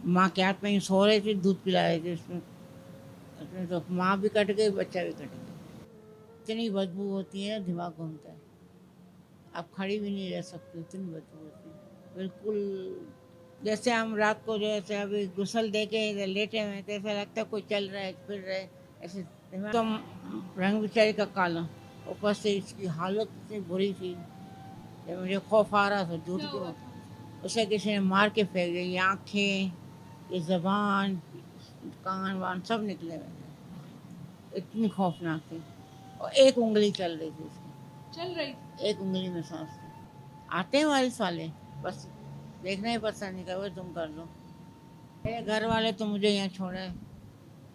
माँ के हाथ में ही सो रही थी, दूध पिला रही थी उसमें। उसमें तो माँ भी कट गई, बच्चा भी कट गया। इतनी बदबू होती है, दिमाग घूमता है। आप खड़ी भी नहीं रह सकती, इतनी बदबू होती है बिल्कुल। जैसे हम रात को जैसे अभी गुसल दे के इधर लेटे हुए हैं, तो ऐसा लगता है कोई चल रहा है, फिर रहा है। ऐसे दिमाग तो रंग बेचारी का काला, ऊपर से इसकी हालत इतनी बुरी थी कि मुझे खौफ आ रहा था झूठ क्या हुआ क्यों। था? उसे किसी ने मार के फेंक दी, ये आँखें, ये ज़बान, कान वान सब निकले हुए थे। इतनी खौफनाक थी। और एक उँगली चल रही थी चल रही थी? उसकी, एक उँगली में साँस थी। आते हैं वारिस वाले, बस देखना ही पसंद नहीं कर, तुम कर लो। मेरे घर वाले तो मुझे यहाँ छोड़े,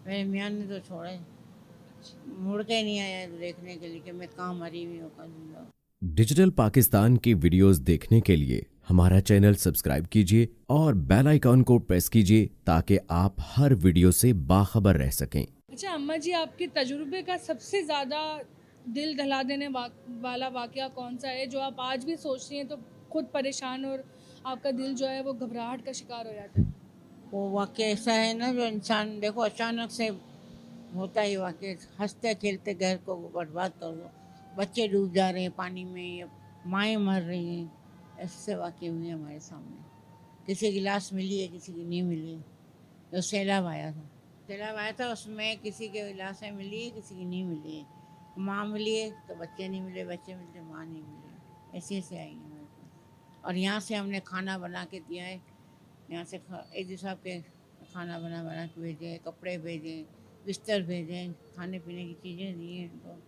मेरे मियाँ ने तो छोड़े, मुड़ के नहीं आया देखने के लिए कि मैं कहाँ मरी हुई हूँ कहाँ जिंदा हूँ। डिजिटल पाकिस्तान की वीडियोस देखने के लिए हमारा चैनल सब्सक्राइब कीजिए और बेल आइकॉन को प्रेस कीजिए ताकि आप हर वीडियो से बाखबर रह सकें। अच्छा अम्मा जी, आपके तजुर्बे का सबसे ज़्यादा दिल दहला देने वाला वाक़या कौन सा है जो आप आज भी सोचती हैं तो खुद परेशान और आपका दिल जो है वो घबराहट का शिकार हो जाता है? वो वाक्य ऐसा है ना जो इंसान देखो अचानक से होता ही वाक्य, हंसते खेलते घर को बर्बाद कर दो। बच्चे डूब जा रहे हैं पानी में, या माएँ मर रही हैं। ऐसे वाक्य हुए हैं हमारे सामने। किसी की लाश मिली है, किसी की नहीं मिली है। जो सैलाब आया था, सैलाब आया था, उसमें किसी की लाशें मिली है, किसी की नहीं मिली है। माँ मिली है तो बच्चे नहीं मिले, बच्चे मिलते माँ नहीं मिले। ऐसे ऐसे आई हैं हमारे पास। और यहाँ से हमने खाना बना के दिया है। यहाँ से एजी साहब के खाना बना बना के भेजे, कपड़े भेजे, बिस्तर भेजे, खाने पीने की चीज़ें दी हैं इनको,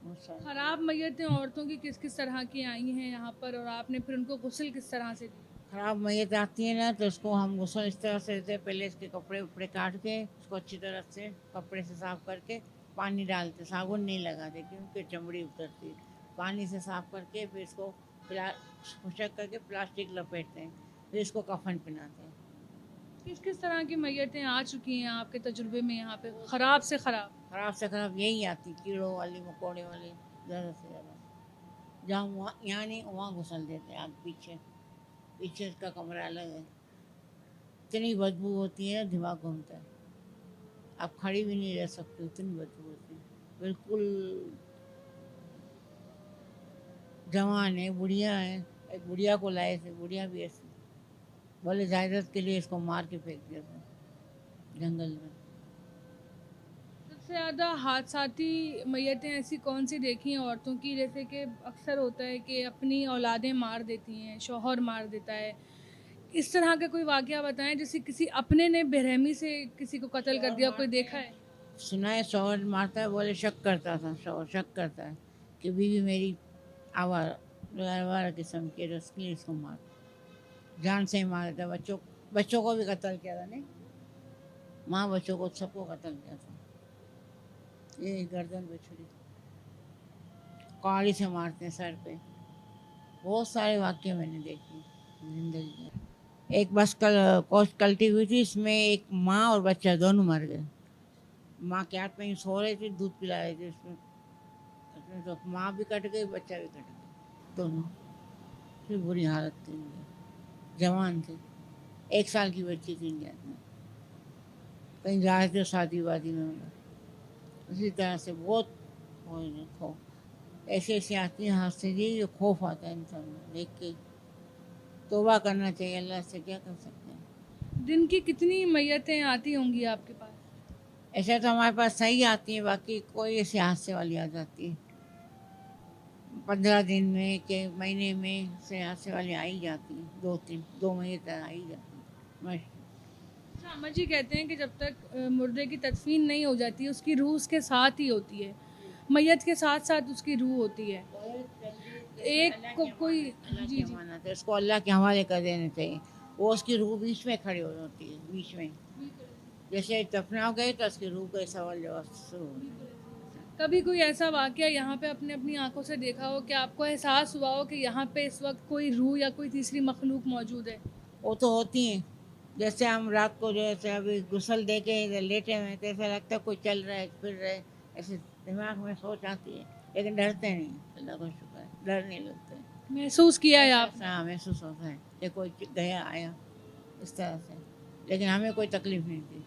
बहुत सारा। ख़राब मैयतें औरतों की किस किस तरह की आई हैं यहाँ पर और आपने फिर उनको गुस्ल किस तरह से दी? खराब मैयत आती है ना तो उसको हम गुस्ल इस तरह से देते हैं, पहले इसके कपड़े उपड़े काट के उसको अच्छी तरह से कपड़े से साफ करके पानी डालते, साबुन नहीं लगाते क्योंकि चमड़ी उतरती है। पानी से साफ करके फिर इसको खुशक करके प्लास्टिक लपेटते हैं, फिर इसको कफन पहनाते हैं। किस किस तरह की मैयतें आ चुकी हैं आपके तजुर्बे में यहाँ पे, ख़राब से ख़राब? खराब से खराब यही आती, कीड़ों वाली, मकोड़े वाली, ज़्यादा से ज़्यादा। जहाँ वहाँ यहाँ नहीं वहाँ घुसल देते हैं, आग पीछे, पीछे इसका कमरा अलग है। इतनी बदबू होती है, दिमाग घूमता है। आप खड़ी भी नहीं रह सकती, इतनी बदबू होती है बिल्कुल। जवान है, बुढ़िया है। एक बुढ़िया को लाए थे, बुढ़िया भी ऐसी, बोले जायदाद के लिए इसको मार के फेंक दिया था जंगल में। सबसे ज़्यादा हादसाती मैयतें ऐसी कौन सी देखी हैं औरतों की, जैसे कि अक्सर होता है कि अपनी औलादें मार देती हैं, शौहर मार देता है, इस तरह का कोई वाक़या बताएं जैसे किसी अपने ने बेरहमी से किसी को कत्ल कर शौहर दिया, कोई मारते देखा हैं, है? सुना है शौहर मारता है, बोले शक करता था, शौहर शक करता है कि बीवी मेरी आवारा आवारा किस्म की है, इसलिए इसको मार, जान से ही मार देता। बच्चों बच्चों को भी कत्ल किया था नहीं, माँ बच्चों को सबको कत्ल किया था। ये गर्दन पे छुरी, कौड़ी से मारते हैं सर पे। बहुत सारे वाक्य मैंने देखे जिंदगी में। एक बस कोच पलटी हुई थी, इसमें एक माँ और बच्चा दोनों मर गए। माँ के हाथ में ही सो रहे थे, दूध पिला रहे थे उसमें। उसमें तो माँ भी कट गई, बच्चा भी कट गया, दोनों। फिर बुरी हालत थी उनकी। जवान थे, 1 साल की बच्ची थी इंडिया में, कहीं जा रहे थे शादी वादी में मतलब। उसी तरह से बहुत खौफ, ऐसे ऐसे आती हैं हादसे जी, जो खौफ आता है इंसान में देख के। तौबा करना चाहिए, अल्लाह से क्या कर सकते हैं। दिन की कितनी मैयतें आती होंगी आपके पास? ऐसा तो हमारे पास सही आती है, बाकी कोई ऐसे हादसे वाली आ जाती है। 15 दिन में के महीने में से हादसे वाली आ ही जाती है, 2 महीने तक आ ही जाती है मस्त। अच्छा अम्मा जी कहते हैं कि जब तक मुर्दे की तदफीन नहीं हो जाती उसकी रूह उसके साथ ही होती है, मैयत के साथ साथ उसकी रूह होती है। एक को कोई अल्लाह जी की जी अमानत है, उसको अल्लाह के हवाले कर देना चाहिए। वो उसकी रूह बीच में खड़ी हो जाती है, बीच में। जैसे दफना हो गए तो उसकी रूह का सवाल जवाब शुरू हो जाए। कभी कोई ऐसा वाक़या यहाँ पे अपने अपनी आंखों से देखा हो कि आपको एहसास हुआ हो कि यहाँ पे इस वक्त कोई रूह या कोई तीसरी मखलूक मौजूद है? वो तो होती हैं। जैसे हम रात को जैसे अभी गुसल दे के इधर लेटे हुए हैं, तो ऐसा लगता है कोई चल रहा है, फिर रहा है। ऐसे दिमाग में सोच आती है, लेकिन डरते नहीं, अल्लाह का शुक्र है, डर नहीं लगता है। महसूस किया है ऐसा आपने? ऐसा महसूस होता है कि कोई गया आया, इस तरह से। लेकिन हमें कोई तकलीफ नहीं थी।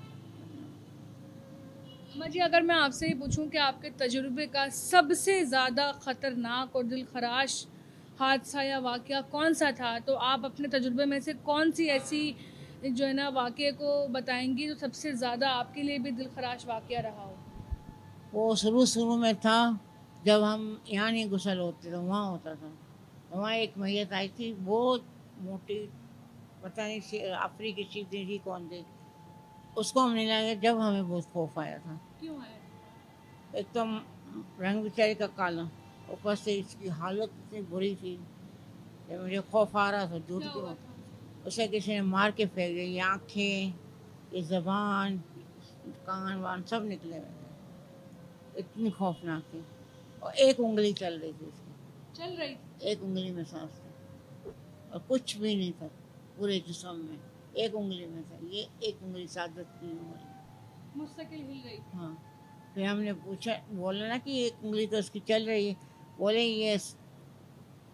अम्मा जी, अगर मैं आपसे ही पूछूं कि आपके तजुर्बे का सबसे ज़्यादा ख़तरनाक और दिल खराश हादसा या वाक़या कौन सा था, तो आप अपने तजुर्बे में से कौन सी ऐसी जो है ना वाक़ये को बताएंगी जो सबसे ज़्यादा आपके लिए भी दिल खराश वाक़या रहा हो? वो शुरू शुरू में था, जब हम यहाँ नहीं गुसल होते थे, वहाँ होता था। वहाँ एक मैयत आई थी, बहुत मोटी, पता नहीं अफ्रीकी चीज़ें थी कौन थी। उसको हमने लाया, जब हमें बहुत खौफ आया था। क्यों आया? एकदम रंग बेचारी का काला, ऊपर से इसकी हालत इतनी बुरी थी, जब मुझे खौफ आ रहा था झूठ क्या हुआ क्यों। था? उसे किसी ने मार के फेंक दिया, ये आँखें, ये ज़बान, कान वान सब निकले हुए थे, इतनी खौफनाक थी। और एक उंगली चल रही थी उसकी, चल रही थी? एक उंगली में सांस थी, और कुछ भी नहीं था पूरे जिस्म में, एक उंगली में था। ये एक उंगली सादत की उंगली। मुस्तकिल हिल रही थी? हाँ, फिर हमने पूछा, बोला ना कि एक उंगली तो उसकी चल रही है। बोले ये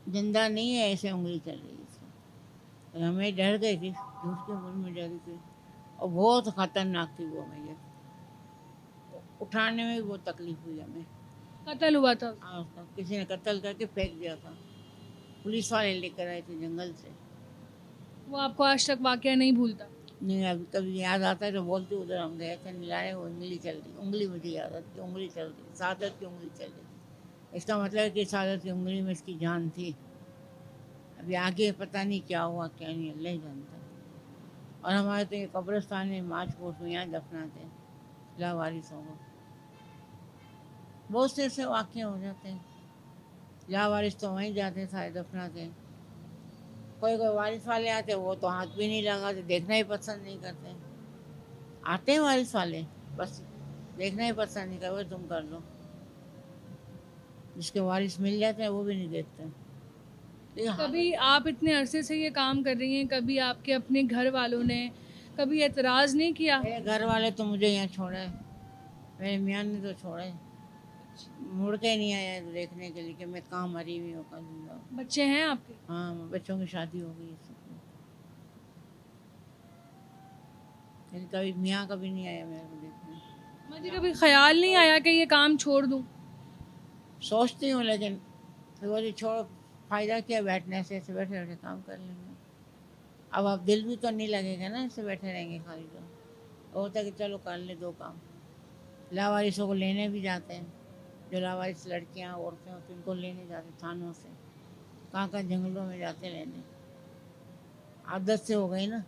जिंदा नहीं है, ऐसे उंगली चल रही है इसकी। और हमें डर गई थी, झूठ के मुंह में डरी थी, और बहुत ख़तरनाक थी वो मैयत। उठाने में भी बहुत तकलीफ हुई हमें। कत्ल हुआ था? हाँ, उसका किसी ने कत्ल करके फेंक दिया था, पुलिस वाले लेकर आए थे जंगल से। वो आपको आज तक वाक़या नहीं भूलता? नहीं, अभी कभी याद आता है तो बोलती, उधर हम गए थे निलाने, वो उंगली चल रही, उंगली मुझे याद आती, उंगली चल रही, सादत की उंगली चल रही। इसका मतलब है कि सादत की उंगली में इसकी जान थी। अभी आगे पता नहीं क्या हुआ क्या नहीं, अल्लाह ही जानता है। और हमारे तो ये कब्रिस्तान में मार्च कोट में यहाँ दफनाते हैं लावारिसों को। बहुत से ऐसे वाक़े हो जाते हैं, लावारिस तो वहीं जाते हैं, सारे दफनाते हैं। कोई कोई वारिस वाले आते हैं, वो तो हाथ भी नहीं लगाते, देखना ही पसंद नहीं करते। आते हैं वारिस वाले, बस देखना ही पसंद नहीं करते, तुम कर लो। जिसके वारिस मिल जाते हैं वो भी नहीं देखते। लेकिन कभी आप इतने अरसे से ये काम कर रही हैं, कभी आपके अपने घर वालों ने कभी एतराज़ नहीं किया? मेरे घर वाले तो मुझे यहाँ छोड़े, मेरे मियाँ ने तो छोड़े, मुड़ के नहीं आया देखने के लिए कि मैं कहाँ मरी हुई हूँ, कहाँ जिंदा हूँ। बच्चे हैं आपके? हाँ, बच्चों की शादी हो गई है सबकी। लेकिन कभी मियाँ कभी नहीं आया मेरे को देखने। मुझे कभी ख्याल नहीं आया कि ये काम छोड़ दूँ? सोचती हूँ, लेकिन फिर बोली छोड़ो, फ़ायदा क्या बैठने से, ऐसे बैठे बैठे काम कर लेंगे। अब दिल भी तो नहीं लगेगा ना, ऐसे बैठे रहेंगे खाली। तो होता है कि चलो कर ले दो काम। लावारिसों को लेने भी जाते हैं, जो लावारिस लड़कियाँ औरतें होती हैं उनको लेने जाते थानों से, कहाँ कहाँ जंगलों में जाते लेने। आदत से हो गई ना।